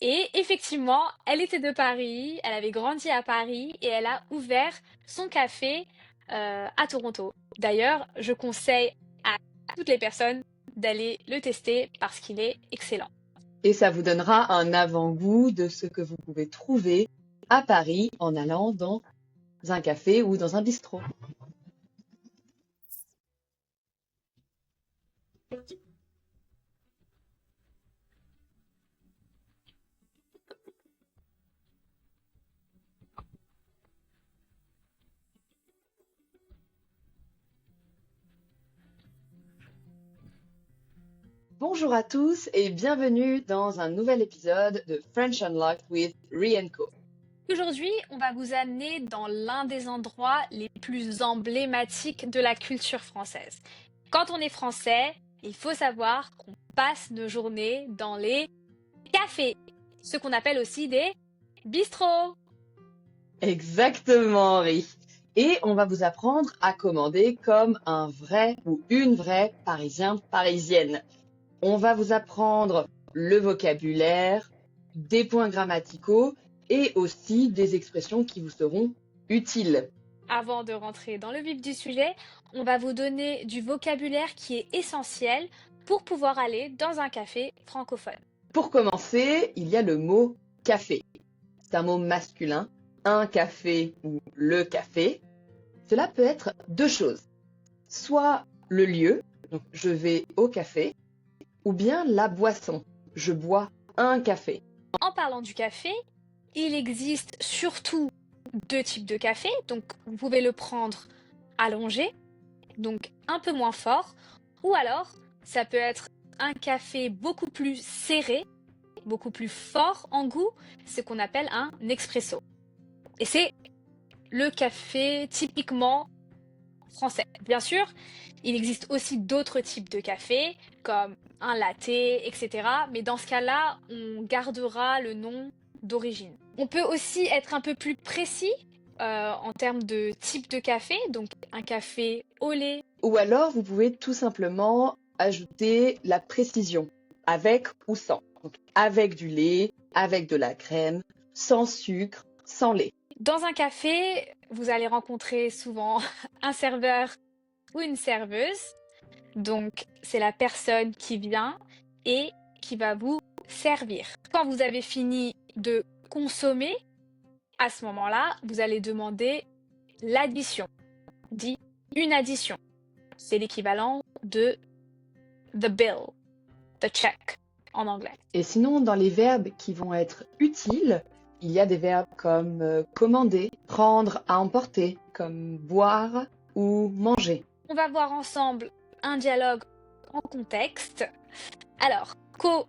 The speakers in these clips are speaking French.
Et effectivement, elle était de Paris, elle avait grandi à Paris et elle a ouvert son café à Toronto. D'ailleurs, je conseille à toutes les personnes d'aller le tester parce qu'il est excellent. Et ça vous donnera un avant-goût de ce que vous pouvez trouver à Paris en allant dans un café ou dans un bistrot. Bonjour à tous et bienvenue dans un nouvel épisode de French Unlocked with Ri Co. Aujourd'hui, on va vous amener dans l'un des endroits les plus emblématiques de la culture française. Quand on est français, il faut savoir qu'on passe nos journées dans les cafés, ce qu'on appelle aussi des bistrots. Exactement, Ri. Et on va vous apprendre à commander comme un vrai ou une vraie parisien, parisienne. On va vous apprendre le vocabulaire, des points grammaticaux et aussi des expressions qui vous seront utiles. Avant de rentrer dans le vif du sujet, on va vous donner du vocabulaire qui est essentiel pour pouvoir aller dans un café francophone. Pour commencer, il y a le mot café. C'est un mot masculin, un café ou le café. Cela peut être deux choses. Soit le lieu, donc je vais au café, ou bien la boisson, je bois un café. En parlant du café, il existe surtout deux types de café. Donc, vous pouvez le prendre allongé, donc un peu moins fort, ou alors ça peut être un café beaucoup plus serré, beaucoup plus fort en goût, ce qu'on appelle un expresso. Et c'est le café typiquement français. Bien sûr, il existe aussi d'autres types de café, comme un latte, etc. Mais dans ce cas-là, on gardera le nom d'origine. On peut aussi être un peu plus précis en termes de type de café, donc un café au lait. Ou alors, vous pouvez tout simplement ajouter la précision, avec ou sans. Donc, avec du lait, avec de la crème, sans sucre, sans lait. Dans un café, vous allez rencontrer souvent un serveur ou une serveuse. Donc, c'est la personne qui vient et qui va vous servir. Quand vous avez fini de consommer, à ce moment-là, vous allez demander l'addition, dit une addition. C'est l'équivalent de the bill, the check en anglais. Et sinon, dans les verbes qui vont être utiles, il y a des verbes comme commander, prendre à emporter, comme boire ou manger. On va voir ensemble un dialogue en contexte. Alors, Co,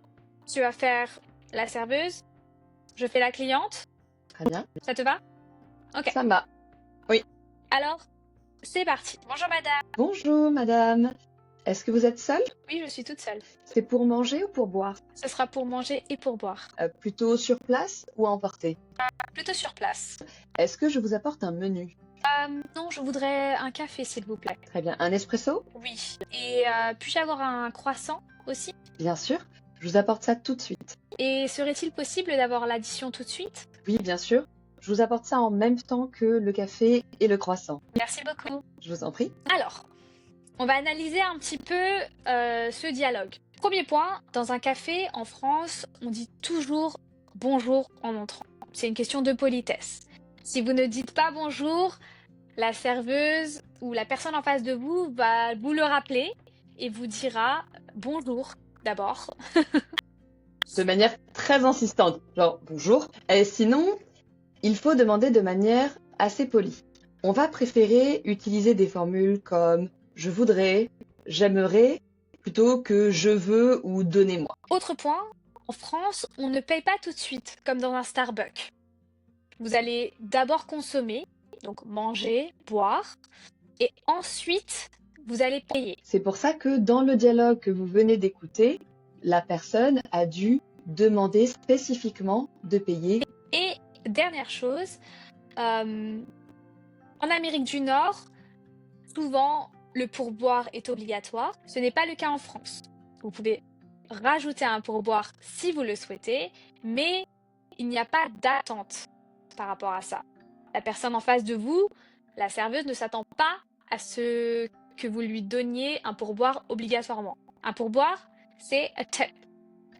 tu vas faire la serveuse, je fais la cliente. Très bien. Ça te va? Ok. Ça va. Alors, c'est parti. Bonjour madame. Bonjour, madame. Est-ce que vous êtes seule? Oui, je suis toute seule. C'est pour manger ou pour boire? Ce sera pour manger et pour boire. Plutôt sur place ou à emporter? Plutôt sur place. Est-ce que je vous apporte un menu? Non, je voudrais un café, s'il vous plaît. Très bien. Un espresso? Oui. Et puis-je avoir un croissant aussi? Bien sûr. Je vous apporte ça tout de suite. Et serait-il possible d'avoir l'addition tout de suite? Oui, bien sûr. Je vous apporte ça en même temps que le café et le croissant. Merci beaucoup. Je vous en prie. Alors, on va analyser un petit peu ce dialogue. Premier point, dans un café en France, on dit toujours bonjour en entrant. C'est une question de politesse. Si vous ne dites pas bonjour, la serveuse ou la personne en face de vous va vous le rappeler et vous dira bonjour d'abord. De manière très insistante. Genre, bonjour. Et sinon, il faut demander de manière assez polie. On va préférer utiliser des formules comme je voudrais, j'aimerais, plutôt que je veux ou donnez-moi. Autre point, en France, on ne paye pas tout de suite, comme dans un Starbucks. Vous allez d'abord consommer, donc manger, boire, et ensuite, vous allez payer. C'est pour ça que dans le dialogue que vous venez d'écouter, la personne a dû demander spécifiquement de payer. Et dernière chose, en Amérique du Nord, souvent le pourboire est obligatoire. Ce n'est pas le cas en France. Vous pouvez rajouter un pourboire si vous le souhaitez, mais il n'y a pas d'attente par rapport à ça. La personne en face de vous, la serveuse, ne s'attend pas à ce que vous lui donniez un pourboire obligatoirement. Un pourboire, c'est a tip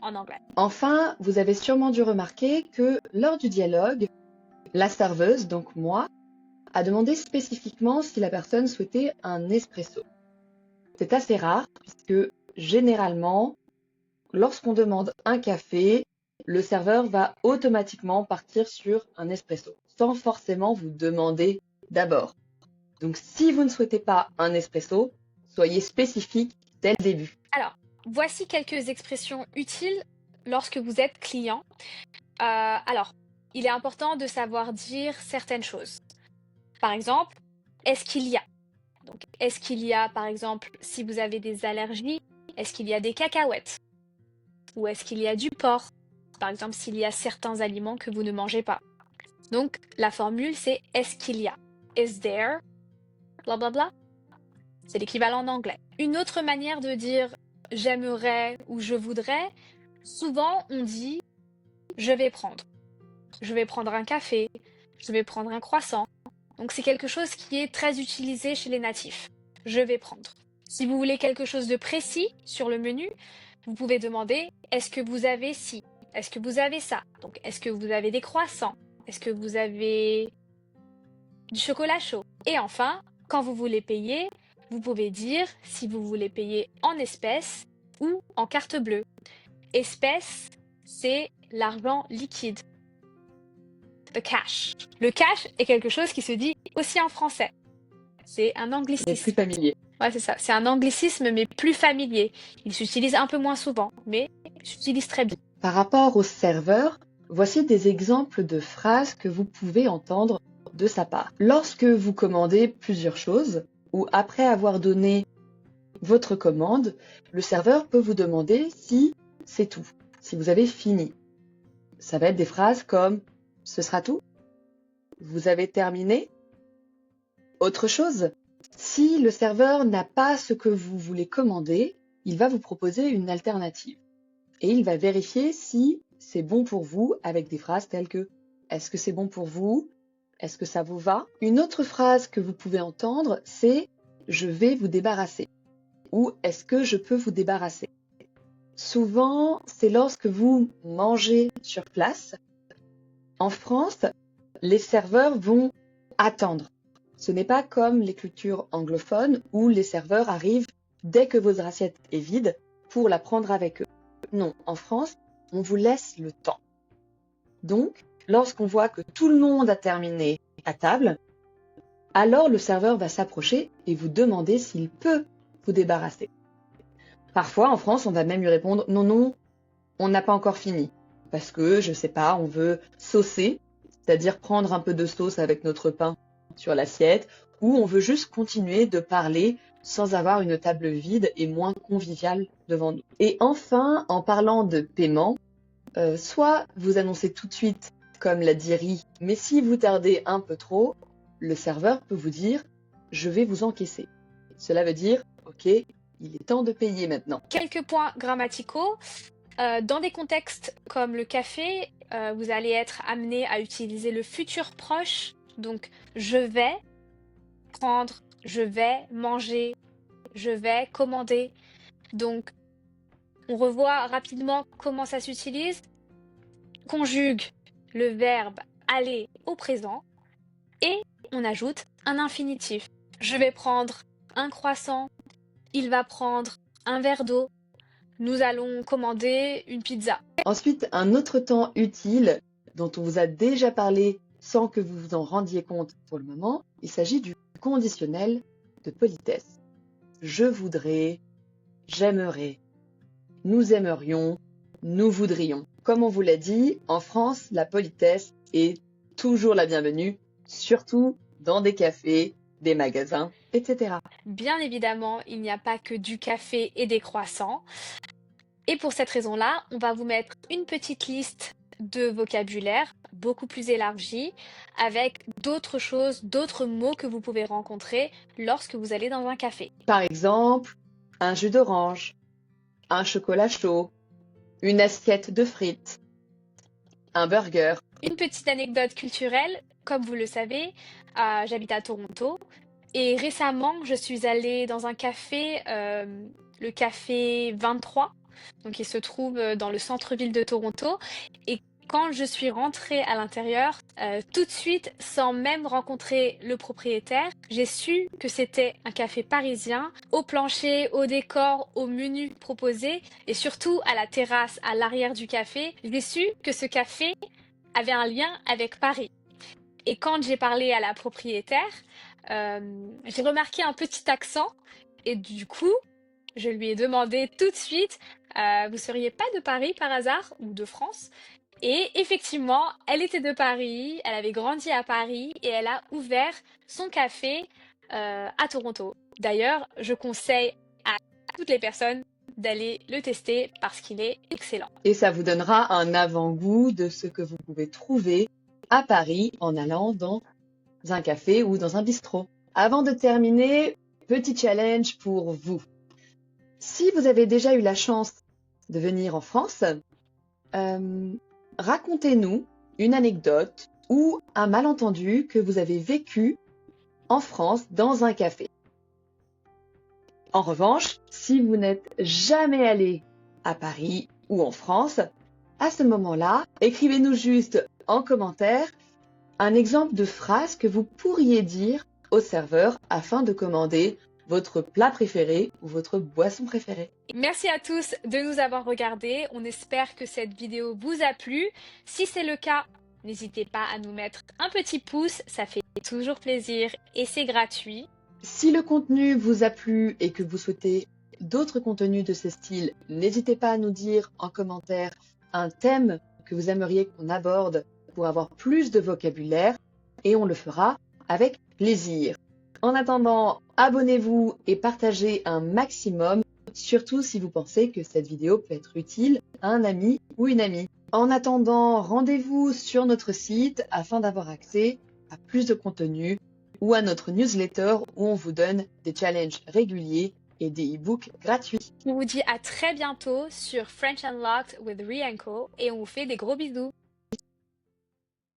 en anglais. Enfin, vous avez sûrement dû remarquer que lors du dialogue, la serveuse, donc moi, a demandé spécifiquement si la personne souhaitait un espresso. C'est assez rare puisque généralement, lorsqu'on demande un café, le serveur va automatiquement partir sur un espresso, sans forcément vous demander d'abord. Donc si vous ne souhaitez pas un espresso, soyez spécifique dès le début. Alors, voici quelques expressions utiles lorsque vous êtes client. Alors, il est important de savoir dire certaines choses. Par exemple, est-ce qu'il y a? Donc, est-ce qu'il y a, par exemple, si vous avez des allergies, est-ce qu'il y a des cacahuètes? Ou est-ce qu'il y a du porc? Par exemple, s'il y a certains aliments que vous ne mangez pas. Donc, la formule, c'est est-ce qu'il y a? Is there? Bla bla bla. C'est l'équivalent en anglais. Une autre manière de dire j'aimerais ou je voudrais, souvent on dit je vais prendre. Je vais prendre un café, je vais prendre un croissant. Donc c'est quelque chose qui est très utilisé chez les natifs. Je vais prendre. Si vous voulez quelque chose de précis sur le menu, vous pouvez demander est-ce que vous avez ci? Est-ce que vous avez ça? Donc est-ce que vous avez des croissants? Est-ce que vous avez du chocolat chaud? Et enfin, quand vous voulez payer, vous pouvez dire si vous voulez payer en espèces ou en carte bleue. Espèces, c'est l'argent liquide. The cash. Le cash est quelque chose qui se dit aussi en français. C'est un Vous êtes anglicisme. plus familier. Ouais, c'est ça. C'est un anglicisme, mais plus familier. Il s'utilise un peu moins souvent, mais il s'utilise très bien. Par rapport au serveur, voici des exemples de phrases que vous pouvez entendre de sa part. Lorsque vous commandez plusieurs choses, ou après avoir donné votre commande, le serveur peut vous demander si c'est tout, si vous avez fini. Ça va être des phrases comme « ce sera tout »,« vous avez terminé », autre chose. Si le serveur n'a pas ce que vous voulez commander, il va vous proposer une alternative. Et il va vérifier si c'est bon pour vous avec des phrases telles que « est-ce que c'est bon pour vous ? Est-ce que ça vous va ?» Une autre phrase que vous pouvez entendre, c'est « je vais vous débarrasser » ou « est-ce que je peux vous débarrasser ?» Souvent, c'est lorsque vous mangez sur place. En France, les serveurs vont attendre. Ce n'est pas comme les cultures anglophones où les serveurs arrivent dès que votre assiette est vide pour la prendre avec eux. Non, en France, on vous laisse le temps. Donc, lorsqu'on voit que tout le monde a terminé à table, alors le serveur va s'approcher et vous demander s'il peut vous débarrasser. Parfois, en France, on va même lui répondre « non, non, on n'a pas encore fini ». Parce que, je sais pas, on veut saucer, c'est-à-dire prendre un peu de sauce avec notre pain sur l'assiette, ou on veut juste continuer de parler sans avoir une table vide et moins conviviale devant nous. Et enfin, en parlant de paiement, soit vous annoncez tout de suite, comme l'a dit Ri, mais si vous tardez un peu trop, le serveur peut vous dire « je vais vous encaisser ». Cela veut dire « ok, il est temps de payer maintenant ». Quelques points grammaticaux. Dans des contextes comme le café, vous allez être amené à utiliser le futur proche. Donc, je vais prendre, je vais manger, je vais commander. Donc, on revoit rapidement comment ça s'utilise. Conjugue le verbe aller au présent et on ajoute un infinitif. Je vais prendre un croissant, il va prendre un verre d'eau, nous allons commander une pizza. Ensuite, un autre temps utile dont on vous a déjà parlé sans que vous vous en rendiez compte pour le moment, il s'agit du conditionnel de politesse. Je voudrais, j'aimerais, nous aimerions, nous voudrions. Comme on vous l'a dit, en France, la politesse est toujours la bienvenue, surtout dans des cafés, des magasins, etc. Bien évidemment, il n'y a pas que du café et des croissants. Et pour cette raison-là, on va vous mettre une petite liste de vocabulaire beaucoup plus élargie avec d'autres choses, d'autres mots que vous pouvez rencontrer lorsque vous allez dans un café. Par exemple, un jus d'orange, un chocolat chaud, une assiette de frites, un burger. Une petite anecdote culturelle, comme vous le savez, j'habite à Toronto et récemment, je suis allée dans un café, le café 23, donc il se trouve dans le centre-ville de Toronto. Et quand je suis rentrée à l'intérieur, tout de suite, sans même rencontrer le propriétaire, j'ai su que c'était un café parisien, au plancher, au décor, au menu proposé et surtout à la terrasse à l'arrière du café. J'ai su que ce café avait un lien avec Paris. Et quand j'ai parlé à la propriétaire, j'ai remarqué un petit accent et du coup, je lui ai demandé tout de suite, vous seriez pas de Paris par hasard ou de France? Et effectivement, elle était de Paris, elle avait grandi à Paris et elle a ouvert son café à Toronto. D'ailleurs, je conseille à toutes les personnes d'aller le tester parce qu'il est excellent. Et ça vous donnera un avant-goût de ce que vous pouvez trouver à Paris en allant dans un café ou dans un bistrot. Avant de terminer, petit challenge pour vous. Si vous avez déjà eu la chance de venir en France, racontez-nous une anecdote ou un malentendu que vous avez vécu en France dans un café. En revanche, si vous n'êtes jamais allé à Paris ou en France, à ce moment-là, écrivez-nous juste en commentaire un exemple de phrase que vous pourriez dire au serveur afin de commander votre plat préféré ou votre boisson préférée. Merci à tous de nous avoir regardés. On espère que cette vidéo vous a plu. Si c'est le cas, n'hésitez pas à nous mettre un petit pouce, ça fait toujours plaisir et c'est gratuit. Si le contenu vous a plu et que vous souhaitez d'autres contenus de ce style, n'hésitez pas à nous dire en commentaire un thème que vous aimeriez qu'on aborde pour avoir plus de vocabulaire et on le fera avec plaisir. En attendant, abonnez-vous et partagez un maximum, surtout si vous pensez que cette vidéo peut être utile à un ami ou une amie. En attendant, rendez-vous sur notre site afin d'avoir accès à plus de contenu ou à notre newsletter où on vous donne des challenges réguliers et des e-books gratuits. On vous dit à très bientôt sur French Unlocked with Rianko et on vous fait des gros bisous.